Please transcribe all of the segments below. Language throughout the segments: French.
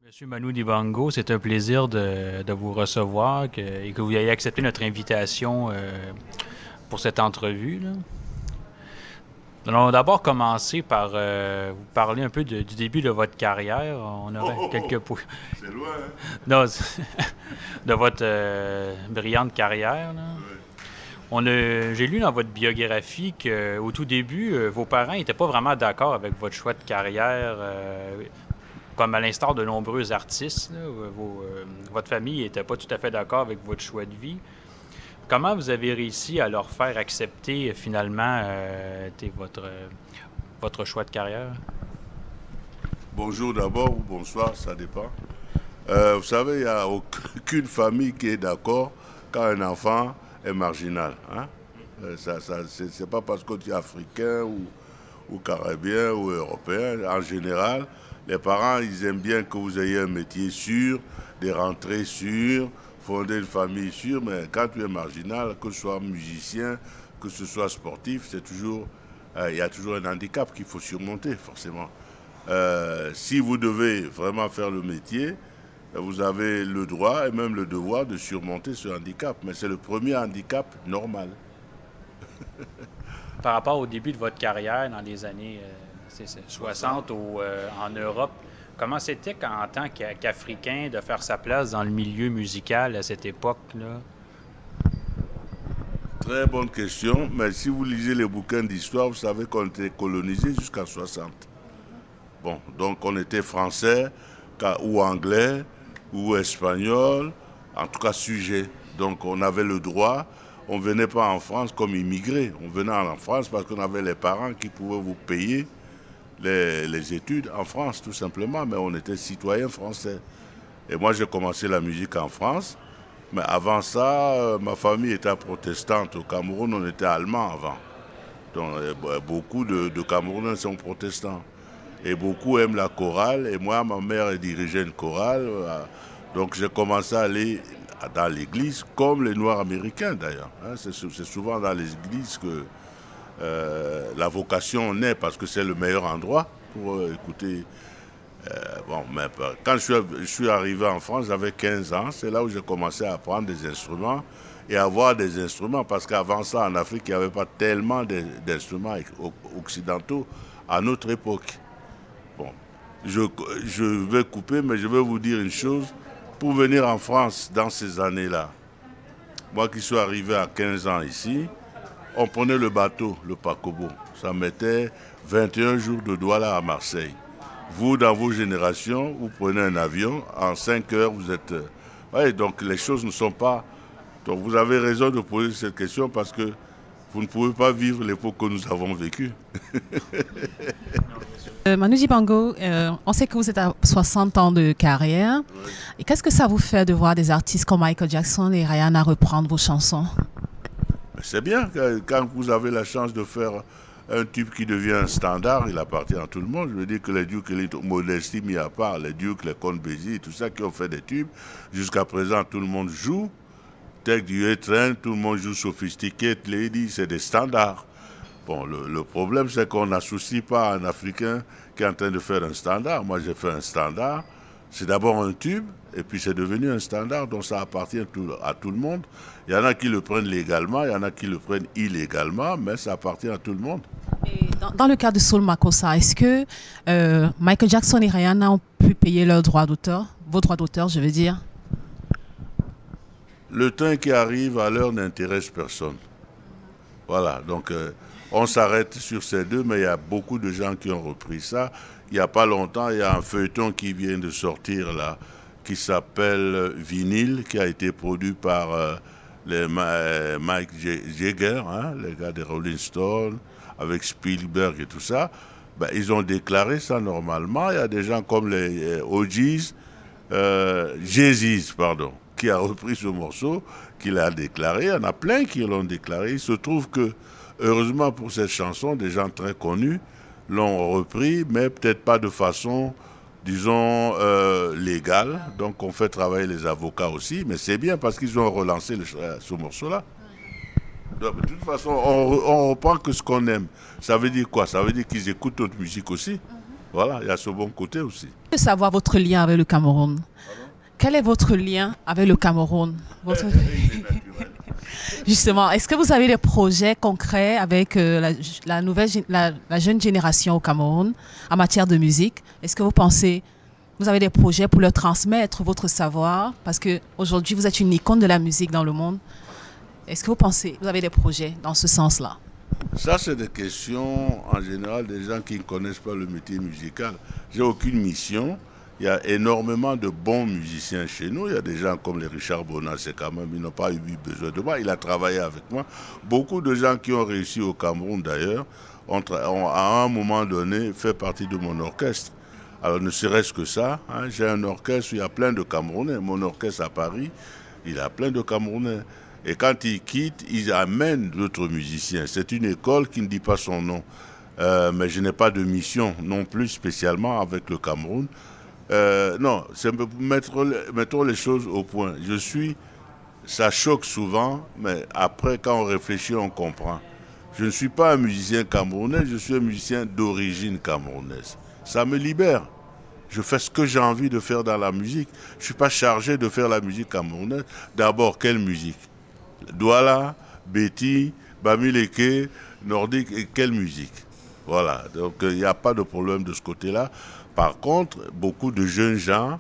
Monsieur Manu Dibango, c'est un plaisir de vous recevoir et que vous ayez accepté notre invitation pour cette entrevue, là. Nous allons d'abord commencer par vous parler un peu du début de votre carrière. On Oh, aurait oh, oh, quelques points c'est loin, hein? non, de votre brillante carrière, là. Ouais. J'ai lu dans votre biographie qu'au tout début, vos parents n'étaient pas vraiment d'accord avec votre choix de carrière. Comme à l'instar de nombreux artistes, là, votre famille n'était pas tout à fait d'accord avec votre choix de vie. Comment vous avez réussi à leur faire accepter finalement votre choix de carrière? Bonjour d'abord ou bonsoir, ça dépend. Vous savez, il n'y a aucune famille qui est d'accord quand un enfant est marginal, hein? C'est pas parce que tu es africain ou caribien ou européen. En général, les parents, ils aiment bien que vous ayez un métier sûr, des rentrées sûres, fonder une famille sûre, mais quand tu es marginal, que ce soit musicien, que ce soit sportif, il y a toujours un handicap qu'il faut surmonter, forcément. Si vous devez vraiment faire le métier, vous avez le droit et même le devoir de surmonter ce handicap. Mais c'est le premier handicap normal. Par rapport au début de votre carrière dans les années 60 en Europe, comment c'était en tant qu'Africain de faire sa place dans le milieu musical à cette époque-là? Très bonne question, mais si vous lisez les bouquins d'histoire, vous savez qu'on était colonisé jusqu'à 60. Bon, donc on était français ou anglais ou espagnol, en tout cas sujet. Donc on avait le droit, on ne venait pas en France comme immigré, on venait en France parce qu'on avait les parents qui pouvaient vous payer les études en France tout simplement, mais on était citoyen français. Et moi j'ai commencé la musique en France, mais avant ça, ma famille était protestante. Au Cameroun, on était allemand avant. Donc beaucoup de Camerounais sont protestants. Et beaucoup aiment la chorale. Et moi, ma mère dirigeait une chorale. Donc j'ai commencé à aller dans l'église, comme les Noirs américains d'ailleurs, hein. C'est souvent dans les églises que la vocation naît, parce que c'est le meilleur endroit pour écouter. Bon, mais quand je suis arrivé en France, j'avais 15 ans. C'est là où j'ai commencé à apprendre des instruments et à avoir des instruments. Parce qu'avant ça, en Afrique, il n'y avait pas tellement d'instruments occidentaux à notre époque. Bon, je, je vais couper, mais je vais vous dire une chose. Pour venir en France dans ces années-là, moi qui suis arrivé à 15 ans ici, on prenait le bateau, le paquebot. Ça mettait 21 jours de Douala à Marseille. Vous, dans vos générations, vous prenez un avion, en 5 heures, vous êtes... Oui, donc les choses ne sont pas... Donc vous avez raison de poser cette question parce que vous ne pouvez pas vivre l'époque que nous avons vécue. Manu Dibango, on sait que vous êtes à 60 ans de carrière. Oui. Et qu'est-ce que ça vous fait de voir des artistes comme Michael Jackson et Rihanna reprendre vos chansons? C'est bien quand vous avez la chance de faire un tube qui devient un standard, il appartient à tout le monde. Je veux dire que les Duke Ellington, modestie mis à part, les Duke, les Count Basie, tout ça qui ont fait des tubes, jusqu'à présent tout le monde joue. Take du A-Train, tout le monde joue Sophisticated Lady, c'est des standards. Bon, le problème c'est qu'on n'associe pas un Africain qui est en train de faire un standard. Moi j'ai fait un standard, c'est d'abord un tube, et puis c'est devenu un standard, donc ça appartient à tout le monde. Il y en a qui le prennent légalement, il y en a qui le prennent illégalement, mais ça appartient à tout le monde. Et dans le cas de Soul Makossa, est-ce que Michael Jackson et Rihanna ont pu payer leurs droits d'auteur, vos droits d'auteur, je veux dire? Le train qui arrive à l'heure n'intéresse personne. Voilà, donc on s'arrête sur ces deux, mais il y a beaucoup de gens qui ont repris ça. Il n'y a pas longtemps, il y a un feuilleton qui vient de sortir là, qui s'appelle Vinyl, qui a été produit par Mike Jagger, hein, les gars des Rolling Stones, avec Spielberg et tout ça. Ben, ils ont déclaré ça normalement. Il y a des gens comme les OGs, Jay-Z, pardon, qui a repris ce morceau, qui l'a déclaré. Il y en a plein qui l'ont déclaré. Il se trouve que, heureusement pour cette chanson, des gens très connus l'ont repris, mais peut-être pas de façon, disons, légale. Donc on fait travailler les avocats aussi, mais c'est bien parce qu'ils ont relancé ce morceau-là. Donc, de toute façon, on reprend que ce qu'on aime. Ça veut dire quoi? Ça veut dire qu'ils écoutent notre musique aussi. Voilà, il y a ce bon côté aussi. Je veux savoir votre lien avec le Cameroun. Quel est votre lien avec le Cameroun? Justement, est-ce que vous avez des projets concrets avec la jeune génération au Cameroun en matière de musique? Est-ce que vous pensez, vous avez des projets pour leur transmettre votre savoir? Parce qu'aujourd'hui, vous êtes une icône de la musique dans le monde. Est-ce que vous pensez, vous avez des projets dans ce sens-là? Ça, c'est des questions, en général, des gens qui ne connaissent pas le métier musical. J'ai aucune mission. Il y a énormément de bons musiciens chez nous. Il y a des gens comme les Richard Bonas, c'est quand même, ils n'ont pas eu besoin de moi. Il a travaillé avec moi. Beaucoup de gens qui ont réussi au Cameroun, d'ailleurs, ont à un moment donné fait partie de mon orchestre. Alors, ne serait-ce que ça, hein, j'ai un orchestre où il y a plein de Camerounais. Mon orchestre à Paris, il a plein de Camerounais. Et quand ils quittent, ils amènent d'autres musiciens. C'est une école qui ne dit pas son nom. Mais je n'ai pas de mission non plus spécialement avec le Cameroun. Non, c'est mettons les choses au point. Ça choque souvent, mais après, quand on réfléchit, on comprend. Je ne suis pas un musicien camerounais, je suis un musicien d'origine camerounaise. Ça me libère. Je fais ce que j'ai envie de faire dans la musique. Je ne suis pas chargé de faire la musique camerounaise. D'abord, quelle musique? Douala, Betty, Bamileke, Nordique, et quelle musique? Voilà, donc il n'y a pas de problème de ce côté-là. Par contre, beaucoup de jeunes gens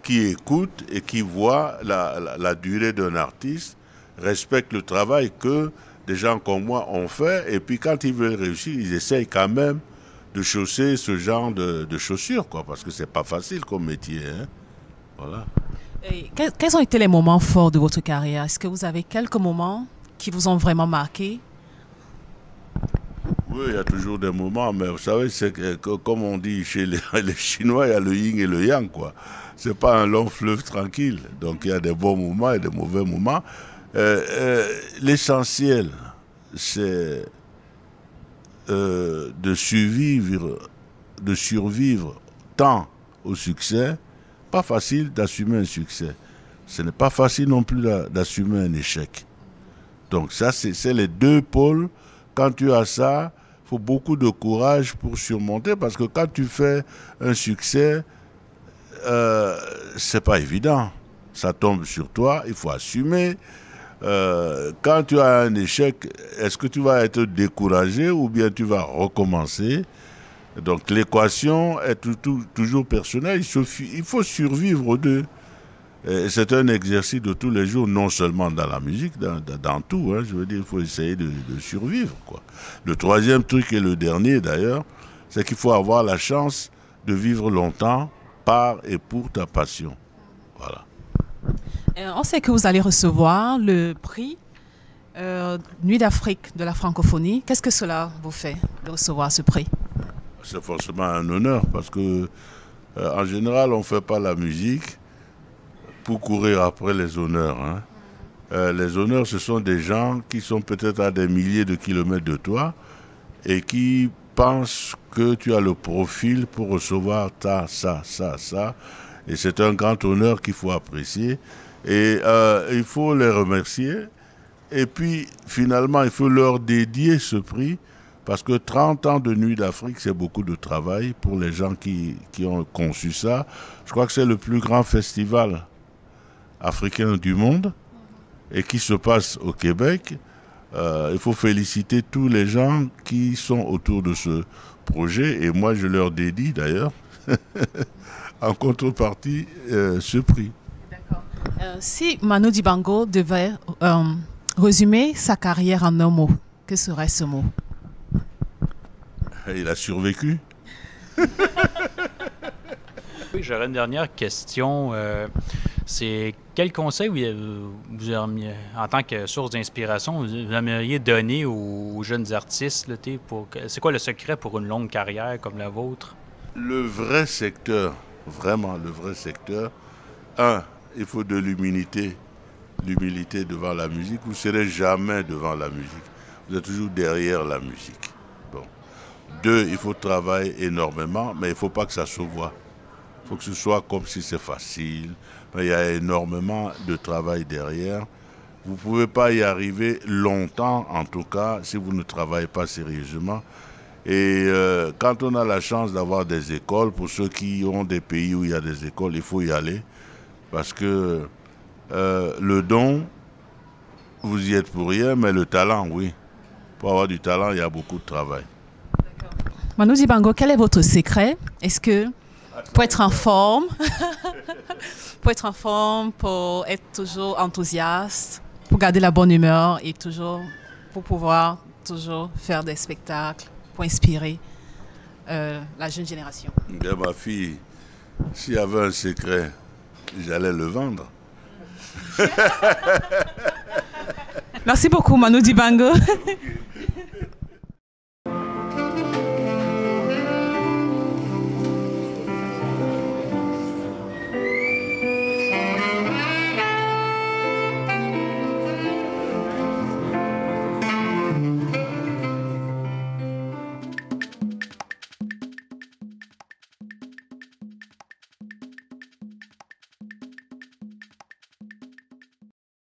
qui écoutent et qui voient la durée d'un artiste respectent le travail que des gens comme moi ont fait. Et puis quand ils veulent réussir, ils essayent quand même de chausser ce genre de chaussures, quoi, parce que c'est pas facile comme métier. Hein. Voilà. Et quels ont été les moments forts de votre carrière? Est-ce que vous avez quelques moments qui vous ont vraiment marqué? Oui, il y a toujours des moments, mais vous savez, c'est que, comme on dit chez les Chinois, il y a le yin et le yang, quoi. C'est pas un long fleuve tranquille. Donc il y a des bons moments et des mauvais moments. L'essentiel, c'est de survivre tant au succès. Pas facile d'assumer un succès. Ce n'est pas facile non plus d'assumer un échec. Donc ça, c'est les deux pôles. Quand tu as ça, il faut beaucoup de courage pour surmonter, parce que quand tu fais un succès, c'est pas évident. Ça tombe sur toi, il faut assumer. Quand tu as un échec, est-ce que tu vas être découragé ou bien tu vas recommencer? Donc l'équation est toujours personnelle. Il faut survivre aux deux. C'est un exercice de tous les jours, non seulement dans la musique, dans tout. Hein, je veux dire, il faut essayer de survivre, quoi. Le troisième truc et le dernier d'ailleurs, c'est qu'il faut avoir la chance de vivre longtemps par et pour ta passion. Voilà. On sait que vous allez recevoir le prix Nuit d'Afrique de la francophonie. Qu'est-ce que cela vous fait de recevoir ce prix? C'est forcément un honneur parce que, en général, on ne fait pas la musique pour courir après les honneurs. Hein. Les honneurs, ce sont des gens qui sont peut-être à des milliers de kilomètres de toi et qui pensent que tu as le profil pour recevoir ça. Et c'est un grand honneur qu'il faut apprécier. Et il faut les remercier. Et puis, finalement, il faut leur dédier ce prix. Parce que 30 ans de Nuit d'Afrique, c'est beaucoup de travail pour les gens qui ont conçu ça. Je crois que c'est le plus grand festival africain du monde et qui se passe au Québec. Il faut féliciter tous les gens qui sont autour de ce projet. Et moi, je leur dédie d'ailleurs, en contrepartie, ce prix. D'accord. Si Manu Dibango devait résumer sa carrière en un mot, que serait ce mot? Il a survécu. Oui, j'aurais une dernière question. C'est quel conseil vous aimeriez, en tant que source d'inspiration, vous aimeriez donner aux jeunes artistes? Là, c'est quoi le secret pour une longue carrière comme la vôtre? Le vrai secteur, vraiment le vrai secteur, il faut de l'humilité. L'humilité devant la musique. Vous ne serez jamais devant la musique. Vous êtes toujours derrière la musique. Bon. 2, il faut travailler énormément, mais il ne faut pas que ça se voit. Il faut que ce soit comme si c'est facile. Mais il y a énormément de travail derrière. Vous ne pouvez pas y arriver longtemps, en tout cas, si vous ne travaillez pas sérieusement. Et quand on a la chance d'avoir des écoles, pour ceux qui ont des pays où il y a des écoles, il faut y aller. Parce que le don, vous y êtes pour rien, mais le talent, oui. Pour avoir du talent, il y a beaucoup de travail. Manu Dibango, quel est votre secret? Est-ce que pour être en forme, pour être toujours enthousiaste, pour garder la bonne humeur et toujours pour pouvoir toujours faire des spectacles, pour inspirer la jeune génération? Bien, ma fille, s'il y avait un secret, j'allais le vendre. Merci beaucoup, Manu Dibango.